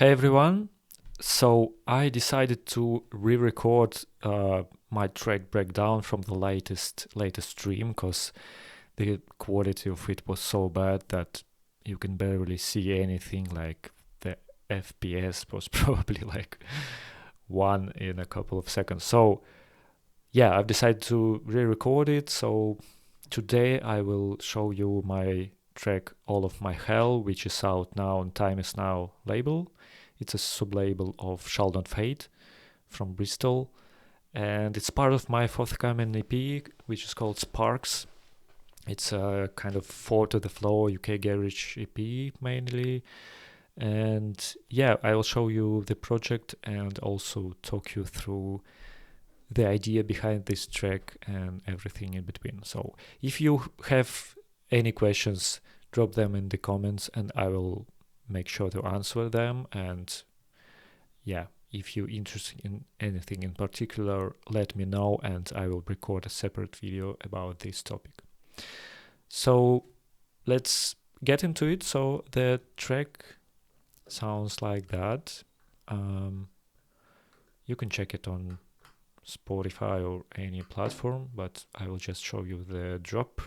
Hey everyone, so I decided to re-record my track breakdown from the latest stream because the quality of it was so bad that you can barely see anything. Like the FPS was probably like 1 in a couple of seconds. So yeah, I've decided to re-record it. So today I will show you my track All of My Hell, which is out now on Time Is Now label. It's a sub-label of Shall Not Fade from Bristol, and it's part of my forthcoming EP, which is called Sparks. It's a kind of 4 to the floor UK garage EP mainly, and yeah, I will show you the project and also talk you through the idea behind this track and everything in between. So if you have any questions, drop them in the comments and I will make sure to answer them. And yeah, if you're interested in anything in particular, let me know and I will record a separate video about this topic. So let's get into it. So the track sounds like that. You can check it on Spotify or any platform, but I will just show you the drop.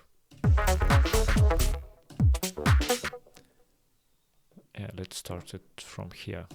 Yeah, let's start it from here.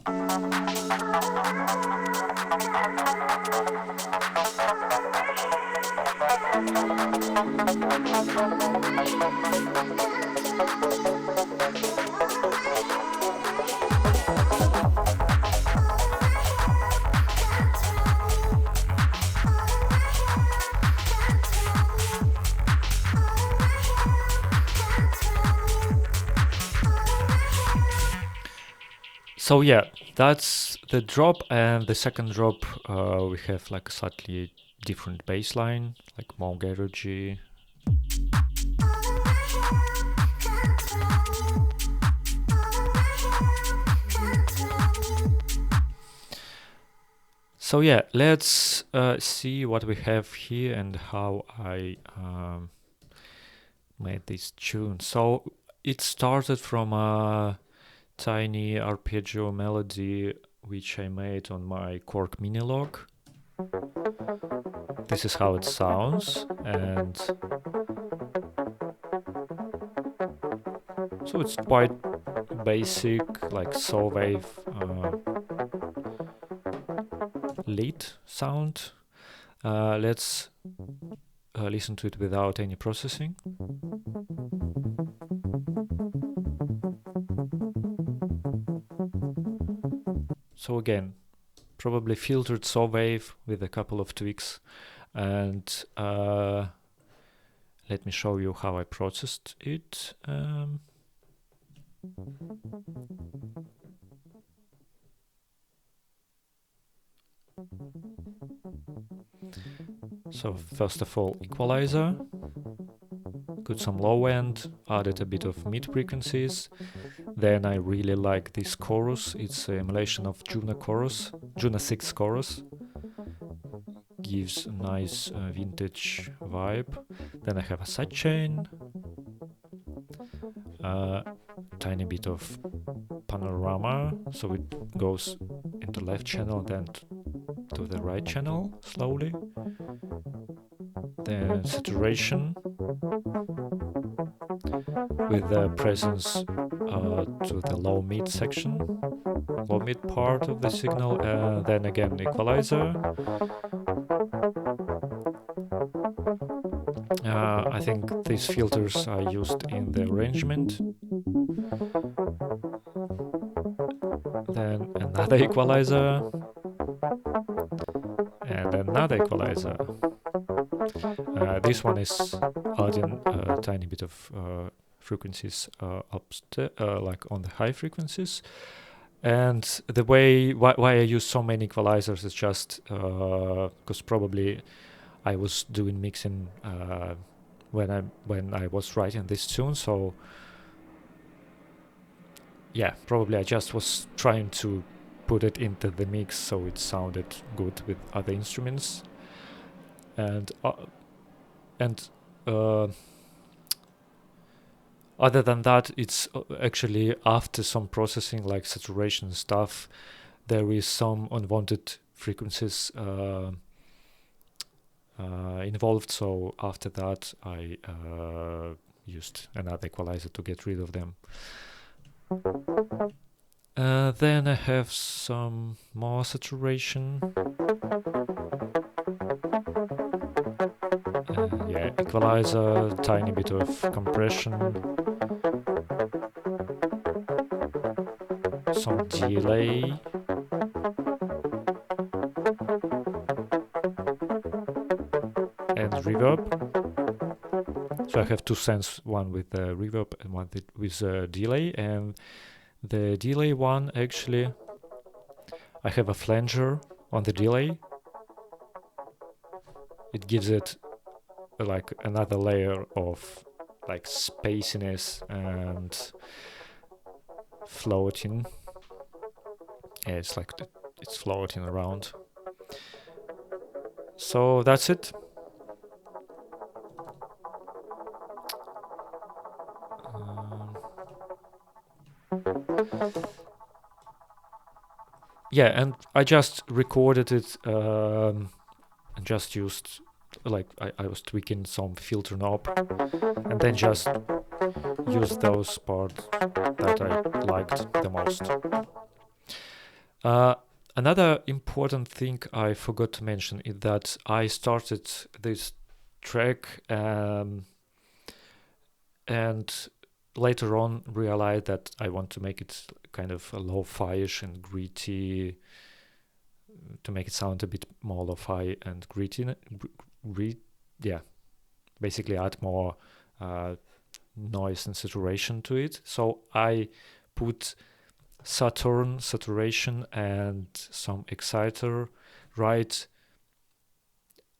So yeah, that's the drop, and the second drop we have like a slightly different bass line, like more garagey. So yeah, let's see what we have here and how I made this tune. So it started from a tiny arpeggio melody which I made on my Korg Minilogue. This is how it sounds, and so it's quite basic, like saw wave lead sound. Let's listen to it without any processing. So again, probably filtered saw wave with a couple of tweaks, and let me show you how I processed it. So first of all, equalizer, got some low end, added a bit of mid frequencies. Then I really like this chorus. It's an emulation of Juno 6 chorus. Gives a nice vintage vibe. Then I have a sidechain, tiny bit of panorama, so it goes into left channel, then to the right channel slowly. Then saturation with the presence to the low mid section, low mid part of the signal. Then again equalizer. I think these filters are used in the arrangement. Then another equalizer and another equalizer. This one is adding a tiny bit of frequencies like on the high frequencies. And the way why I use so many equalizers is just because probably I was doing mixing when I was writing this tune, so yeah, probably I just was trying to put it into the mix so it sounded good with other instruments. And Other than that, it's actually after some processing like saturation and stuff, there is some unwanted frequencies involved. So after that, I used another equalizer to get rid of them. Then I have some more saturation. Yeah, equalizer, tiny bit of compression, some delay, and reverb. So I have two sends, one with reverb and one with delay. And the delay one, actually, I have a flanger on the delay. It gives it like another layer of like spaciness and floating. Yeah, it's like it's floating around. So that's it. Yeah, and I just recorded it and just used, like, I was tweaking some filter knob and then just used those parts that I liked the most. Another important thing I forgot to mention is that I started this track and later on realized that I want to make it kind of a lo-fi-ish and gritty, to make it sound a bit more lo-fi and gritty. Yeah, basically add more noise and saturation to it. So I put Saturn saturation and some exciter right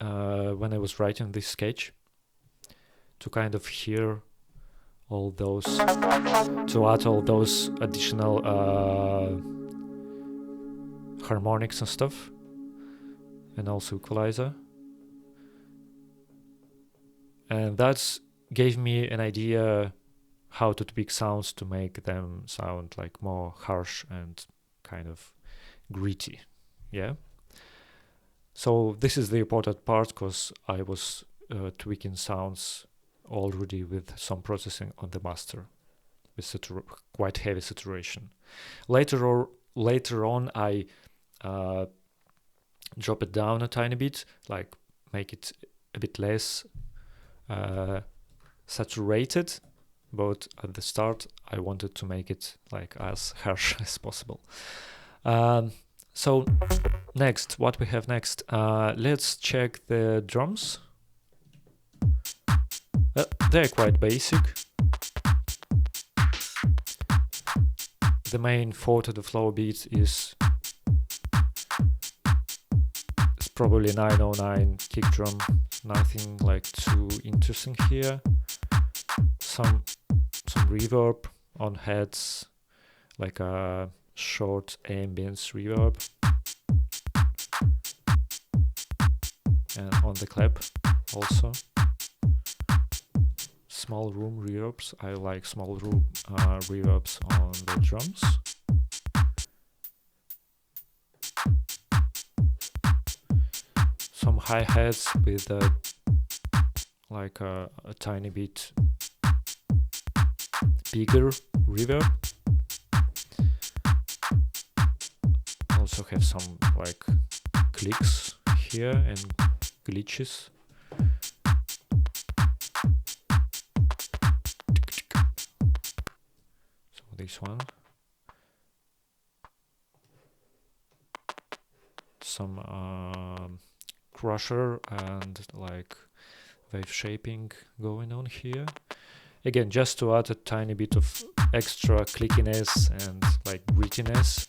when I was writing this sketch, to kind of hear all those, to add all those additional harmonics and stuff, and also equalizer. And that gave me an idea how to tweak sounds to make them sound like more harsh and kind of gritty. Yeah. So this is the important part, because I was tweaking sounds already with some processing on the master with quite heavy saturation. Later on, I drop it down a tiny bit, like make it a bit less saturated. But at the start, I wanted to make it like as harsh as possible. So next, what we have next? Let's check the drums. They're quite basic. The main 4-to-the-floor beat is probably 909 kick drum. Nothing like too interesting here. Some reverb on heads, like a short ambience reverb, and on the clap also. Small room reverbs. I like small room reverbs on the drums. Some hi-hats with like a tiny bit bigger reverb. Also have some like clicks here and glitches. So this one. Some crusher and like wave shaping going on here. Again, just to add a tiny bit of extra clickiness and like grittiness,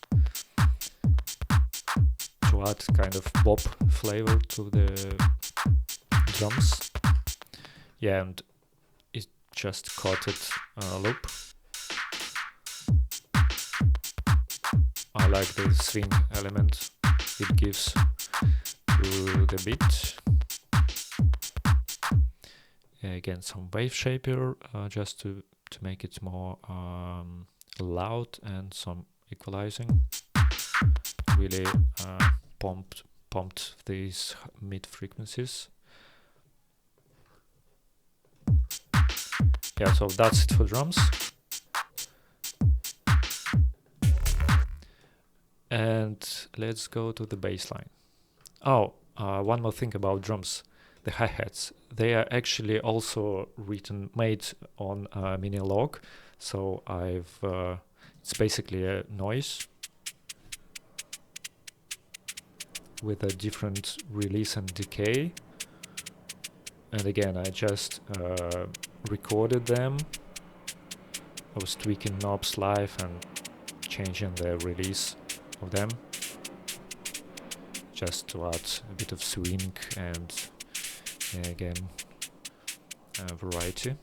to add kind of pop flavor to the drums. Yeah, and it just cutted loop. I like the swing element it gives to the beat. Again, some wave shaper just to to make it more loud, and some equalizing. Really pumped these mid frequencies. Yeah, so that's it for drums. And let's go to the bass line. Oh, one more thing about drums. The hi-hats. They are actually also made on Minilogue. So it's basically a noise with a different release and decay. And again, I just recorded them. I was tweaking knobs live and changing the release of them, just to add a bit of swing and again variety.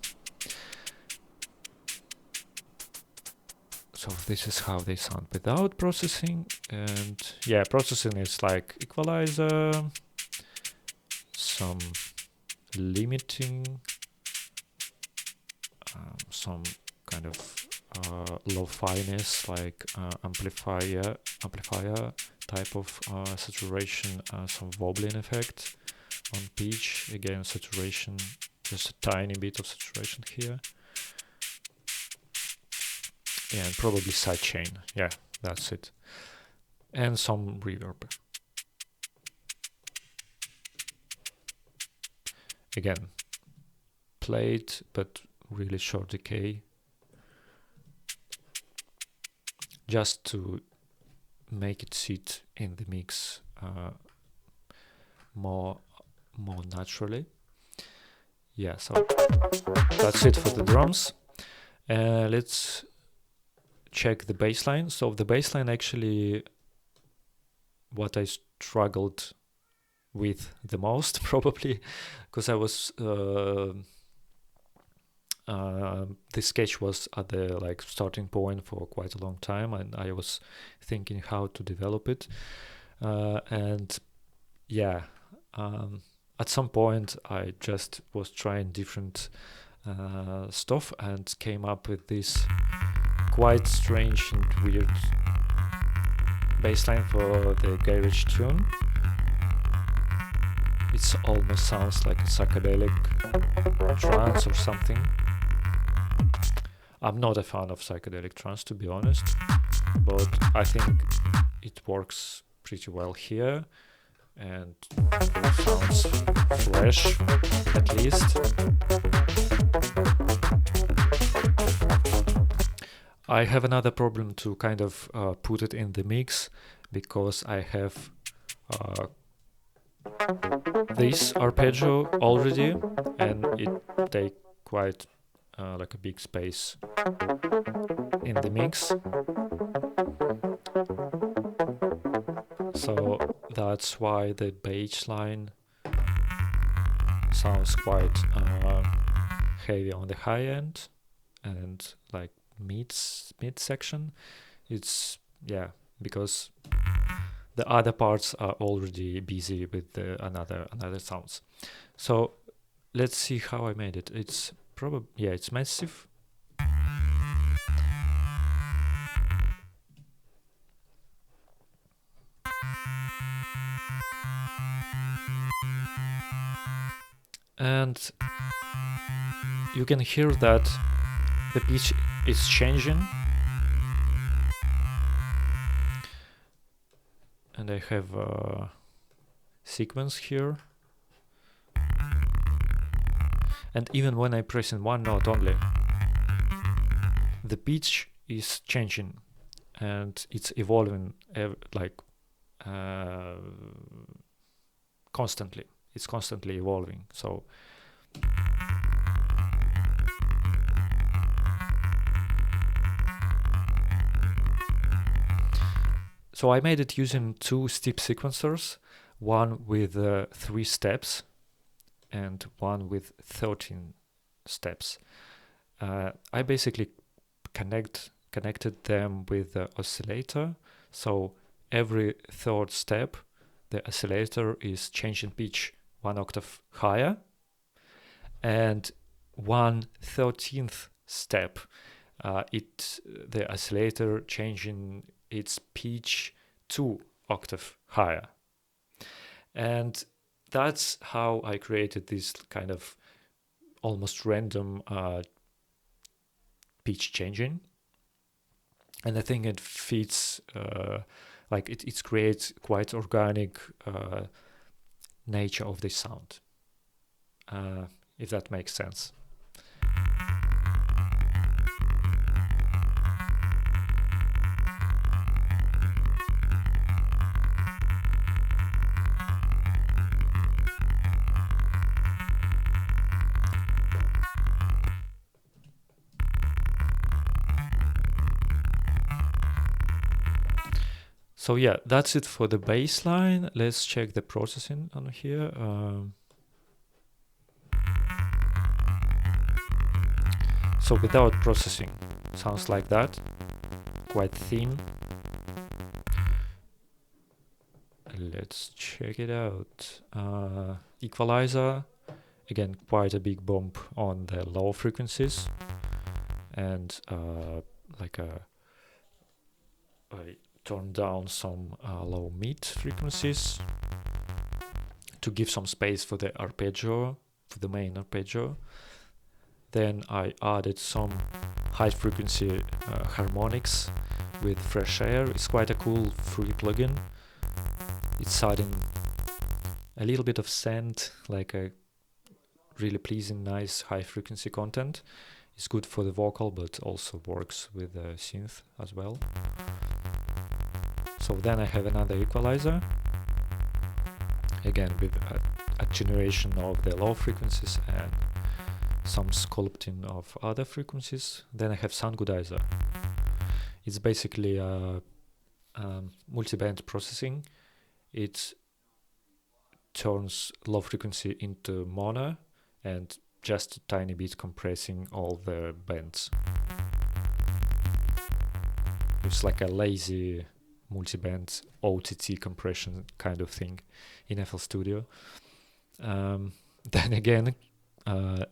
So this is how they sound without processing. And yeah, processing is like equalizer, some limiting, some kind of low-finess, like amplifier type of saturation, some wobbling effect on pitch, again saturation, just a tiny bit of saturation here. Yeah, and probably sidechain. Yeah, that's it. And some reverb. Again, played, but really short decay. Just to make it sit in the mix more naturally. Yeah, so that's it for the drums. Let's check the bass line. So the bass line, actually what I struggled with the most, probably, because I was the sketch was at the starting point for quite a long time, and I was thinking how to develop it. And yeah, at some point I just was trying different stuff and came up with this quite strange and weird bassline for the garage tune. It almost sounds like a psychedelic trance or something. I'm not a fan of psychedelic trance, to be honest, but I think it works pretty well here and sounds fresh, at least. I have another problem to kind of put it in the mix, because I have this arpeggio already, and it takes quite like a big space in the mix. So that's why the bass line sounds quite heavy on the high end, and like mid section. It's because the other parts are already busy with the another sounds. So let's see how I made it. It's probably it's massive. And you can hear that the pitch is changing. And I have a sequence here. And even when I press in one note only, the pitch is changing and it's evolving constantly. It's constantly evolving. So I made it using 2 step sequencers, one with 3 steps and one with 13 steps. I basically connected them with the oscillator. So every third step, the oscillator is changing pitch 1 octave higher, and 1/13 step, the oscillator changing its pitch 2 octave higher. And that's how I created this kind of almost random pitch changing. And I think it fits, like it creates quite organic nature of the sound, if that makes sense. So yeah, that's it for the bass line. Let's check the processing on here. So without processing, sounds like that, quite thin. Let's check it out. Equalizer, again, quite a big bump on the low frequencies, and I turn down some low mid frequencies to give some space for the arpeggio, for the main arpeggio. Then I added some high frequency harmonics with fresh air. It's quite a cool free plugin. It's adding a little bit of synth, like a really pleasing, nice high frequency content. It's good for the vocal, but also works with the synth as well. So then I have another equalizer, again with a generation of the low frequencies and some sculpting of other frequencies. Then I have soundgoodizer. It's basically a multi-band processing. It turns low frequency into mono and just a tiny bit compressing all the bands. It's like a lazy multi-band OTT compression kind of thing in FL Studio. Then again,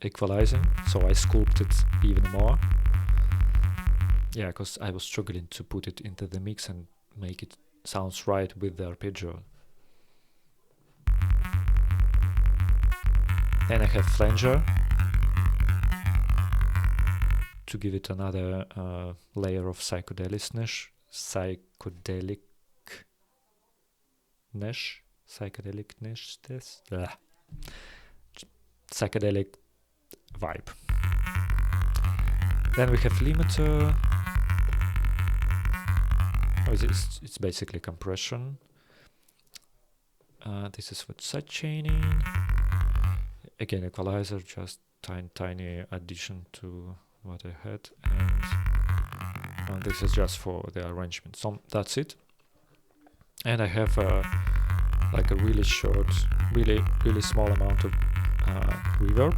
equalizing, so I sculpted even more. Yeah, because I was struggling to put it into the mix and make it sounds right with the arpeggio. Then I have flanger to give it another layer of psychedelicness, psychedelic vibe. Then we have limiter. It's basically compression. This is what sidechaining. Again, equalizer, just tiny addition to what I had, and this is just for the arrangement. So that's it. And I have like a really short, really small amount of reverb,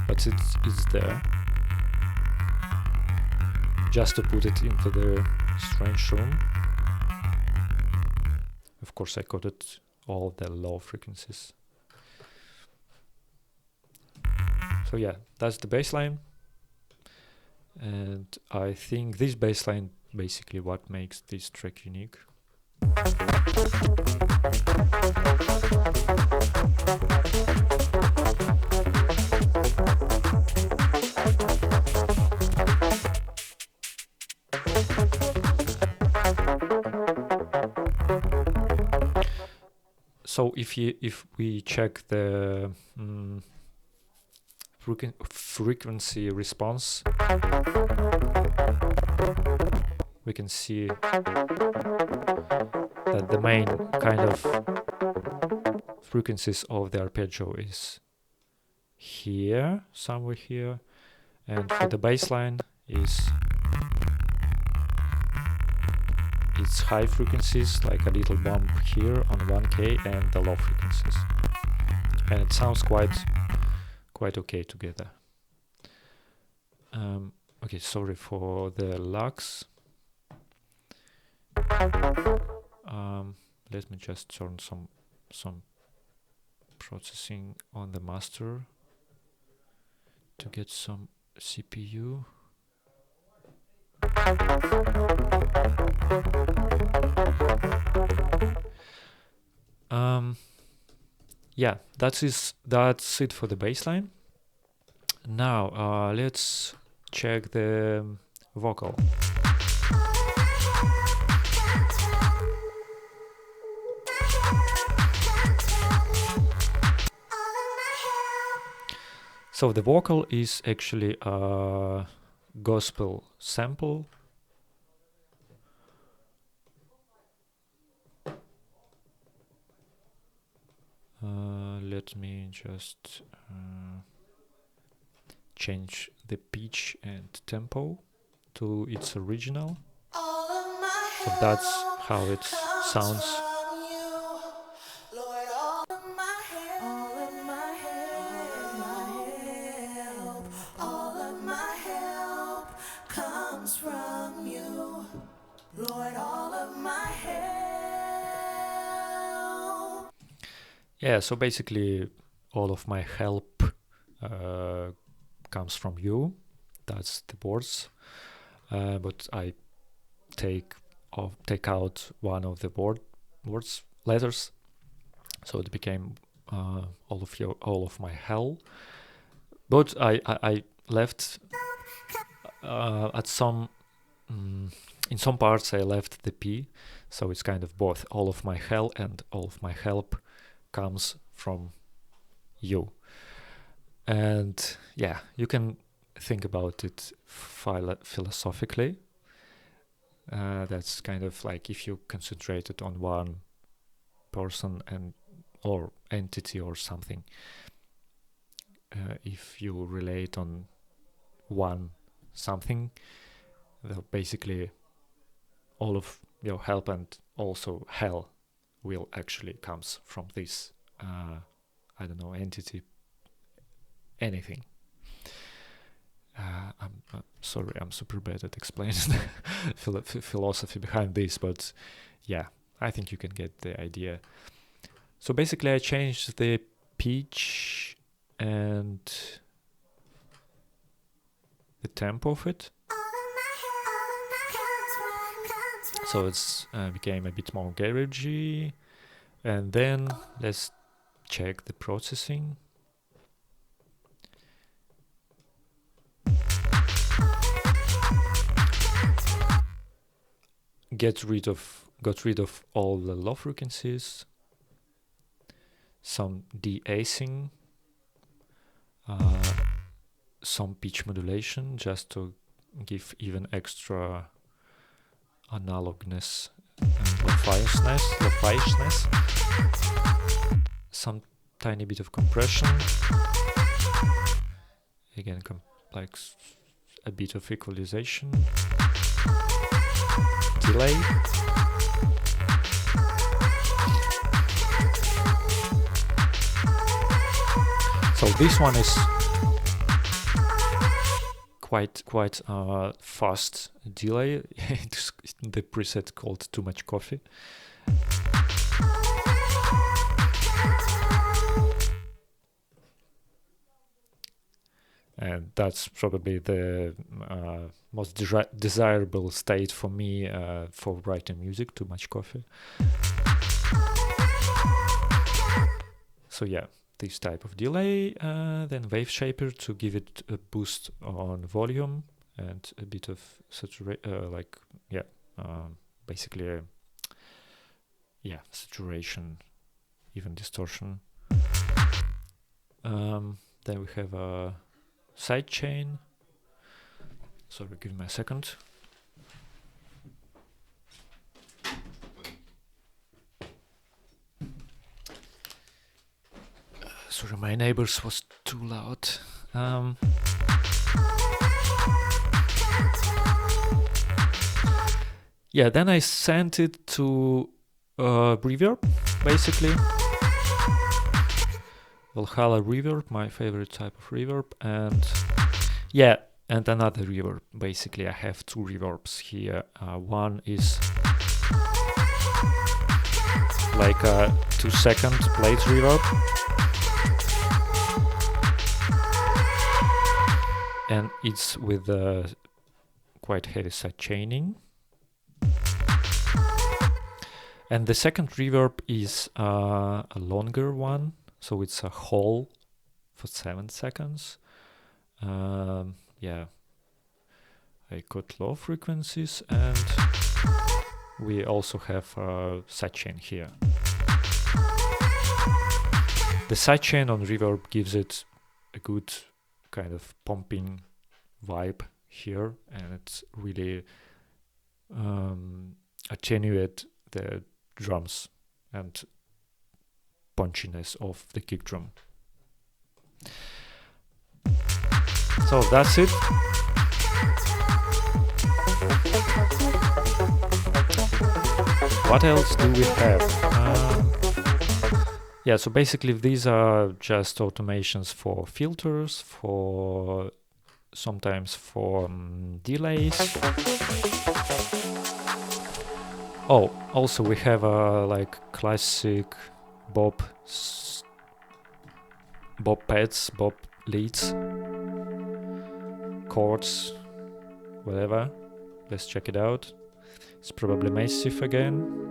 but it's there just to put it into the strange room. Of course, I coded all the low frequencies. So yeah, that's the bassline, and I think this bassline basically what makes this track unique. So if we check the frequency response, we can see that the main kind of frequencies of the arpeggio is here, somewhere here, and for the bassline is it's high frequencies, like a little bump here on 1K, and the low frequencies, and it sounds quite okay together. Okay, sorry for the lags. Let me just turn some processing on the master to get some CPU. Yeah, that's it for the bass line. Now let's check the vocal. So the vocal is actually a gospel sample. Let me just change the pitch and tempo to its original. So that's how it sounds. Yeah, so basically all of my help comes from you. That's the words. But I take out one of the letters, so it became all of my hell. But I left at some in some parts I left the P, so it's kind of both all of my hell and all of my help comes from you. And yeah, you can think about it philosophically. That's kind of like if you concentrated on one person or entity or something. If you relate on one something, basically all of your help and also hell will actually comes from this I don't know, entity, anything. I'm sorry, I'm super bad at explaining the philosophy behind this, but yeah, I think you can get the idea. So basically I changed the pitch and the tempo of it. So it's became a bit more garagey. And then let's check the processing. Got rid of all the low frequencies, some de-acing, some pitch modulation just to give even extra analogness and lo-fi-ness, some tiny bit of compression, again like a bit of equalization, delay, so this one is quite fast delay. It's the preset called Too Much Coffee. And that's probably the most desirable state for me for writing music, too much coffee. So yeah, this type of delay, then wave shaper to give it a boost on volume and a bit of basically saturation, even distortion. Then we have a sidechain. Sorry, give me a second. Sorry, my neighbors was too loud. Yeah, then I sent it to reverb, basically. Valhalla reverb, my favorite type of reverb, and yeah, and another reverb. Basically, I have two reverbs here. One is like a 2-second plate reverb, and it's with quite heavy side chaining. And the second reverb is a longer one, so it's a whole for 7 seconds. Yeah, I got low frequencies, and we also have a sidechain here. The sidechain on reverb gives it a good kind of pumping vibe here, and it's really attenuate the drums and punchiness of the kick drum. So that's it. What else do we have? Yeah, so basically these are just automations for filters, for sometimes for delays. Oh, also we have like classic bob pads, bob leads, chords, whatever. Let's check it out. It's probably massive again.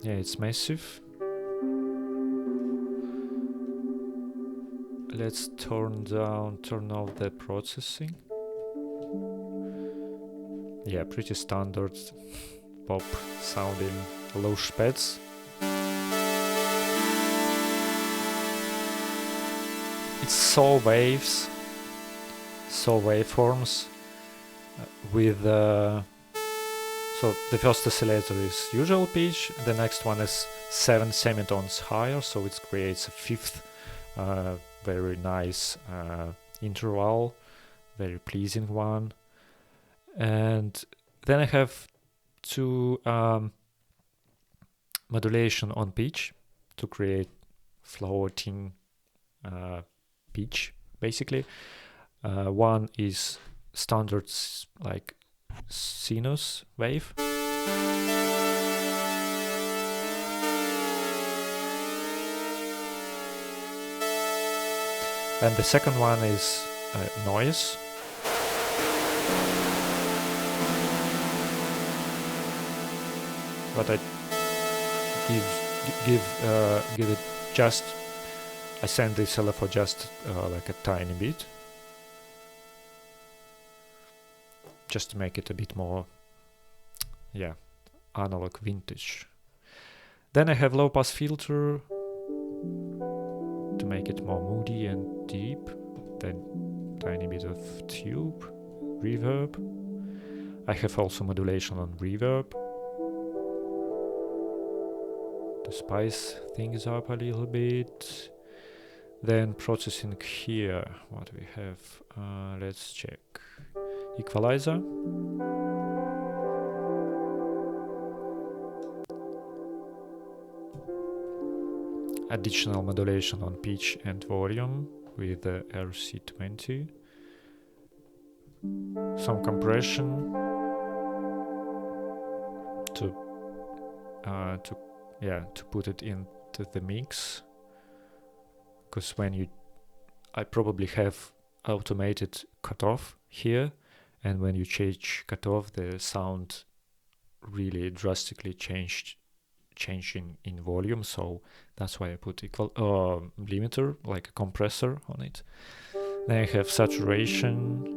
Yeah, it's massive. Let's turn off the processing. Yeah, pretty standard pop sounding low pads. It's saw waves, saw waveforms with so the first oscillator is usual pitch, the next one is 7 semitones higher, so it creates a fifth very nice interval, very pleasing one. And then I have 2 modulation on pitch to create floating pitch, basically. One is standard like sinus wave. And the second one is noise. But I give it just, I send this for just like a tiny bit, just to make it a bit more, yeah, analog vintage. Then I have low pass filter to make it more moody and deep. Then tiny bit of tube, reverb. I have also modulation on reverb to spice things up a little bit. Then processing here, what we have, let's check. Equalizer. Additional modulation on pitch and volume with the RC20. Some compression to put it into the mix. Because I probably have automated cutoff here, and when you change cutoff, the sound really drastically changing in volume. So that's why I put limiter, like a compressor on it. Then I have saturation.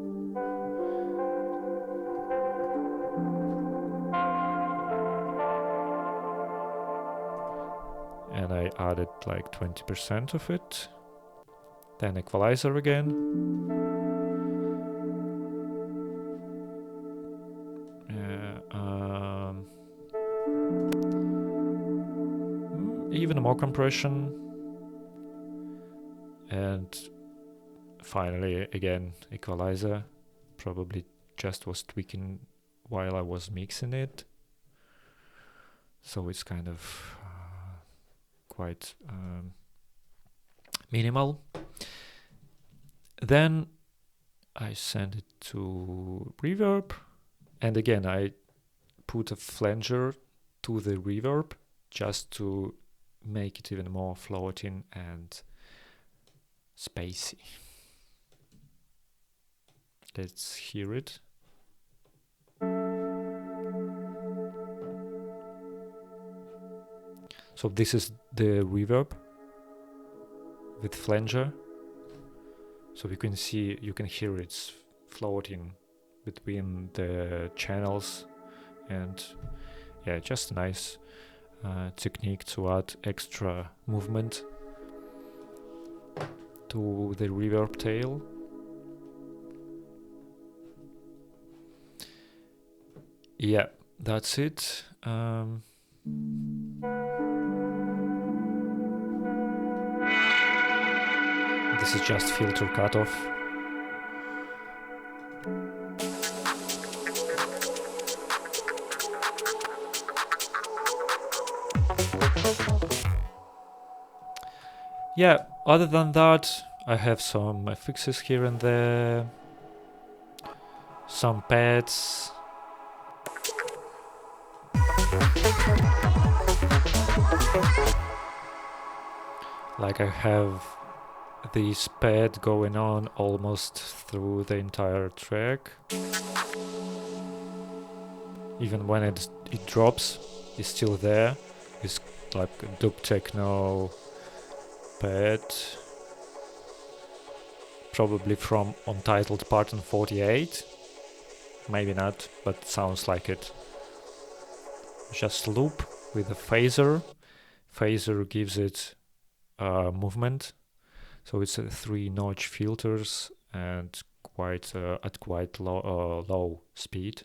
And I added like 20% of it. Then equalizer again. Even more compression. And finally, again, equalizer. Probably just was tweaking while I was mixing it. So it's kind of quite minimal. Then I send it to reverb, and again I put a flanger to the reverb just to make it even more floating and spacey. Let's hear it. So this is the reverb with flanger. So you can hear it's floating between the channels, and yeah, just a nice technique to add extra movement to the reverb tail. Yeah, that's it. This is just filter cutoff. Yeah, other than that, I have some fixes here and there, some pads. Like I have this pad going on almost through the entire track. Even when it drops, it's still there. It's like a dub techno pad, probably from Untitled Parton 48. Maybe not, but sounds like it. Just loop with a phaser. Phaser gives it movement, so it's 3-notch filters and at quite low speed.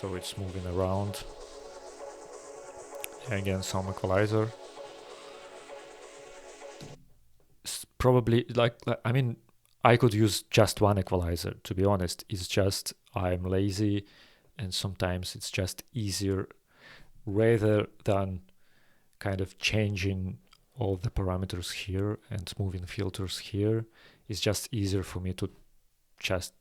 So it's moving around. Again, some equalizer. It's probably I mean, I could use just one equalizer, to be honest. It's just I'm lazy, and sometimes it's just easier rather than kind of changing all the parameters here and moving filters here. It's just easier for me to just,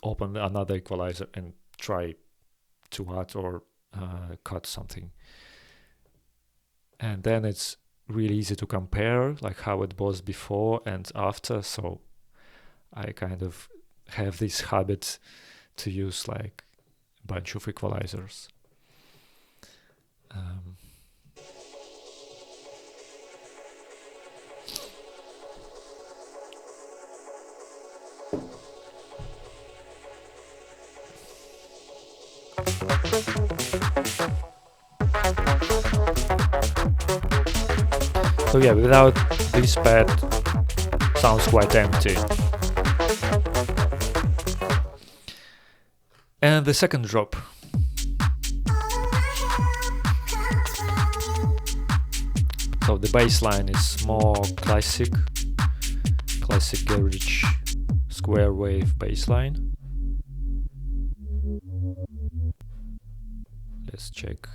open another equalizer and try to add or cut something. And then it's really easy to compare, like how it was before and after. So I kind of have this habit to use like a bunch of equalizers. So yeah, without this pad, sounds quite empty. And the second drop. So the bass line is more classic garage square wave bass line. Let's check.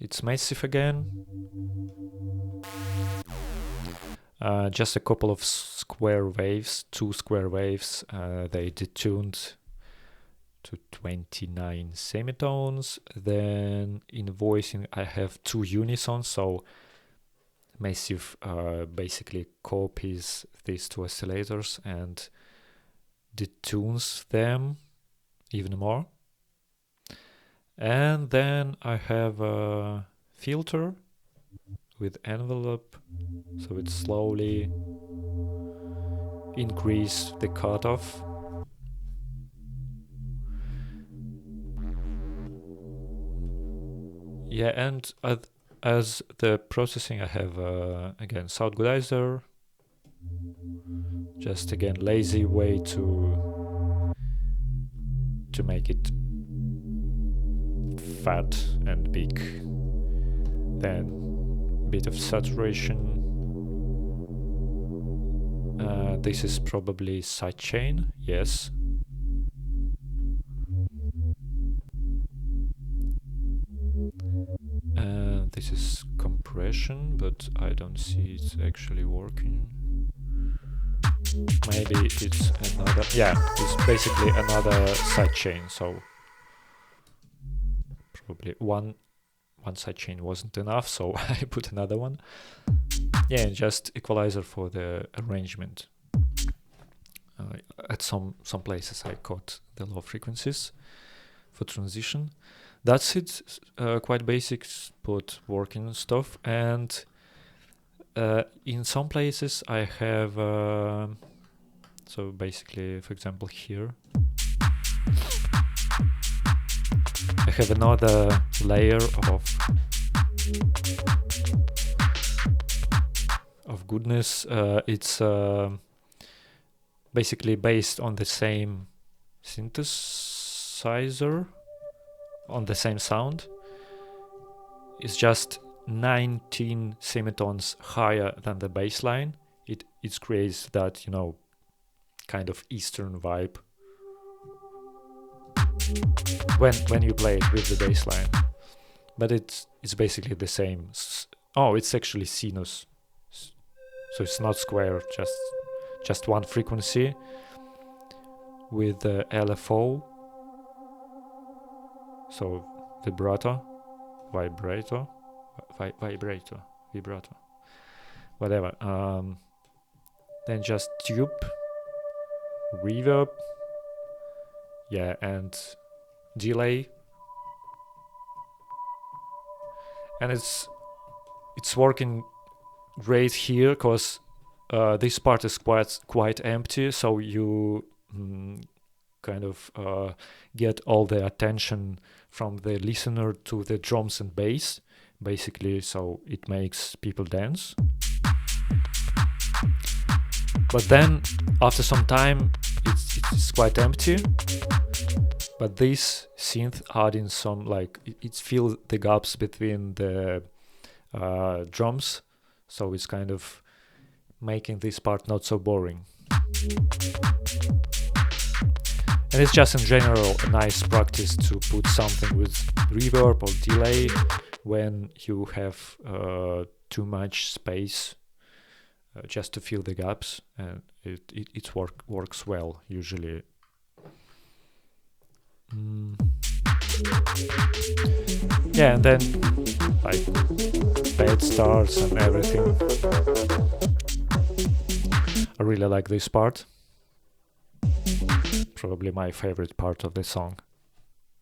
It's massive again. Just a couple of square waves, 2 square waves. They detuned to 29 semitones. Then in voicing I have 2 unisons, so massive basically copies these 2 oscillators and detunes them even more. And then I have a filter with envelope, so it slowly increase the cutoff. Yeah, and as the processing I have again Southgodizer, just again lazy way to make it fat and big. Then bit of saturation. This is probably sidechain, yes. This is compression, but I don't see it actually working. Maybe it's another, yeah, it's basically another sidechain, so probably one one sidechain wasn't enough, so I put another one. Yeah, and just equalizer for the arrangement. At some places I caught the low frequencies for transition. That's it. Quite basic but working stuff. And in some places I have so basically, for example, here I have another layer of goodness. It's basically based on the same synthesizer, on the same sound. It's just 19 semitones higher than the bass line. It creates that, kind of Eastern vibe when you play it with the bass line. But it's basically the same. Oh, it's actually sinus, so it's not square, just one frequency with the LFO, so vibrato, whatever. Then just tube, reverb, yeah, and delay. And it's working great here because this part is quite empty, so you kind of get all the attention from the listener to the drums and bass, basically, so it makes people dance. But then after some time it's quite empty, but this synth adding some, like, it fills the gaps between the drums, so it's kind of making this part not so boring. And it's just in general a nice practice to put something with reverb or delay when you have too much space, just to fill the gaps, and it works well usually. Yeah, and then like bed starts and everything. I really like this part. Probably my favorite part of the song.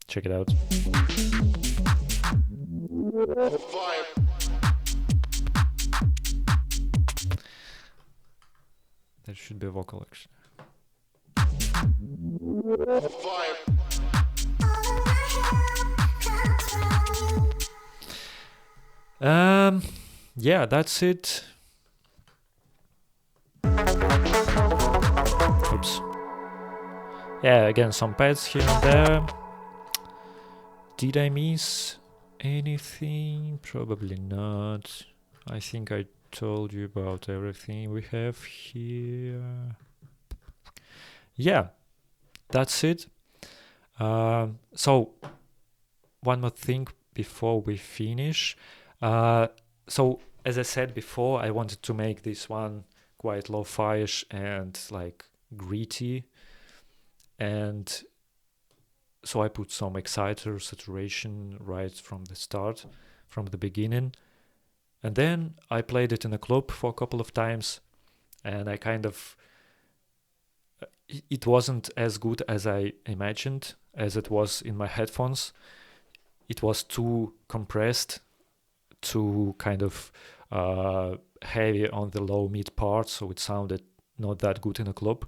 Check it out. There should be a vocal actually. Yeah, that's it. Oops. Yeah, again, some pads here and there. Did I miss anything? Probably not. I think I told you about everything we have here. Yeah, that's it. So, one more thing before we finish. So, as I said before, I wanted to make this one quite lo-fi-ish and like gritty. And so I put some exciter, saturation right from the start, from the beginning. And then I played it in a club for a couple of times, and I kind of... It wasn't as good as I imagined, as it was in my headphones. It was too compressed, too kind of heavy on the low mid part, so it sounded not that good in a club.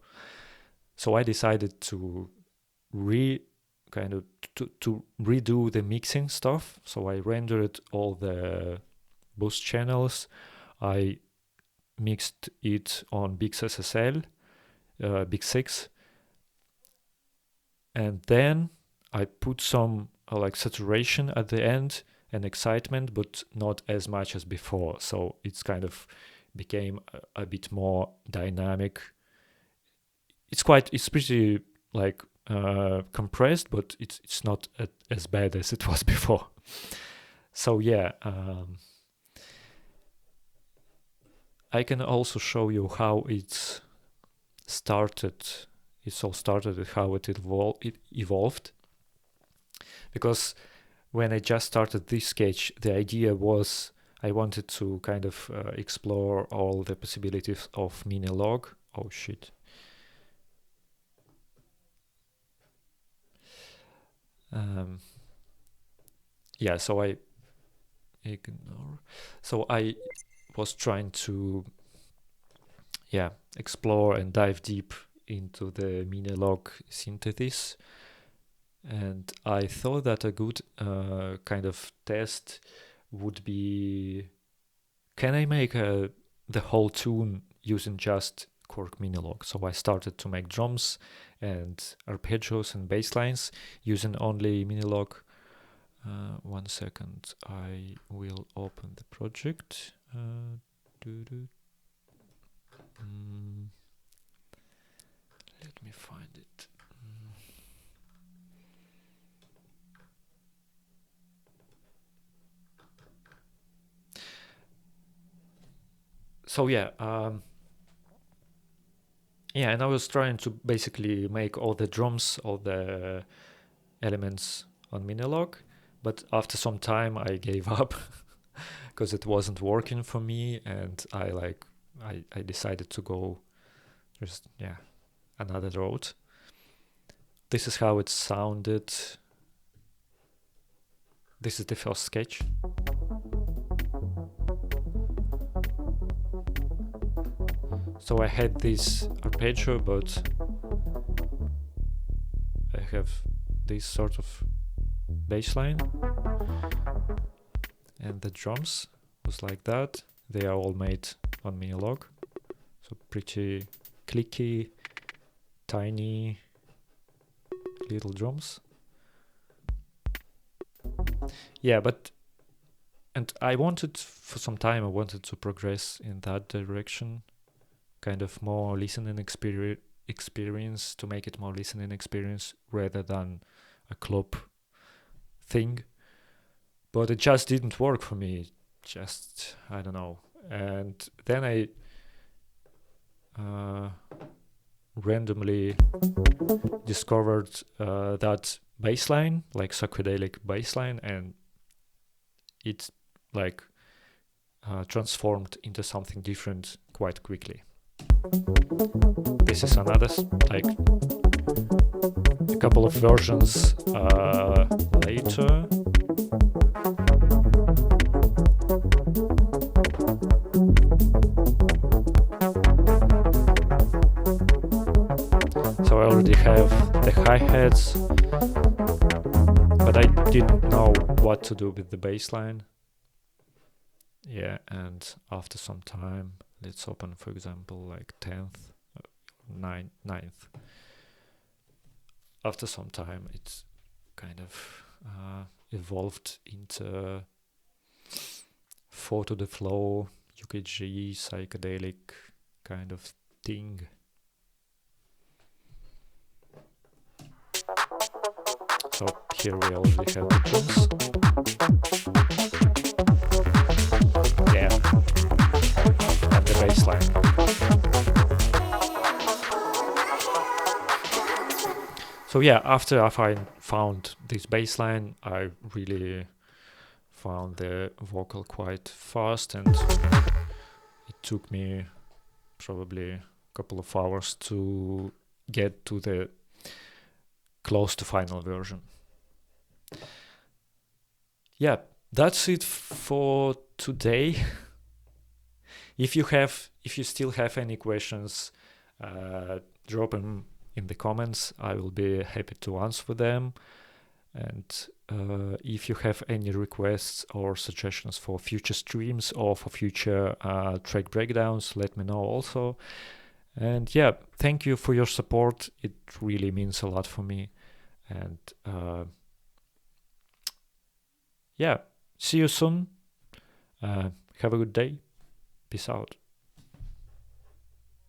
So I decided to redo the mixing stuff. So I rendered all the boost channels. I mixed it on Big SSL, Big 6, and then I put some like saturation at the end and excitement, but not as much as before. So it's kind of became a bit more dynamic. It's pretty like compressed, but it's not as bad as it was before. So yeah, I can also show you how it's started. It's all started with how it evolved, because when I just started this sketch, the idea was I wanted to kind of explore all the possibilities of Minilogue. Oh shit. Yeah, so I ignore. So I was trying to, yeah, explore and dive deep into the Minilogue synthesis. And I thought that a good kind of test would be, can I make the whole tune using just Korg Minilogue? So I started to make drums and arpeggios and bass lines using only Minilogue. 1 second, I will open the project. Let me find it. So yeah, yeah, and I was trying to basically make all the drums, all the elements on Minilogue, but after some time I gave up because it wasn't working for me, and I decided to go just another road. This is how it sounded. This is the first sketch. So I had this arpeggio, but I have this sort of bass line, and the drums was like that. They are all made on Minilogue, so pretty clicky, tiny little drums. Yeah, and I wanted, for some time, I wanted to progress in that direction, kind of more listening experience, to make it more listening experience rather than a club thing. But it just didn't work for me. Just, I don't know. And then I randomly discovered that bass line, like psychedelic bass line, and it like transformed into something different quite quickly. This is another, like, a couple of versions later. So I already have the hi-hats, but I didn't know what to do with the bass line. Yeah, and after some time, let's open, for example, like 10th, 9th. After some time, it's kind of evolved into 4 to the flow, UKG, psychedelic kind of thing. So here we already have the drums. Yeah, and the bass line. So yeah, after I found this bass line, I really found the vocal quite fast, and it took me probably a couple of hours to get to the close to final version. Yeah, that's it for today. If you still have any questions, drop them in the comments. I will be happy to answer them. And if you have any requests or suggestions for future streams or for future track breakdowns, let me know also. And yeah, thank you for your support. It really means a lot for me. And yeah, see you soon. Have a good day. Peace out.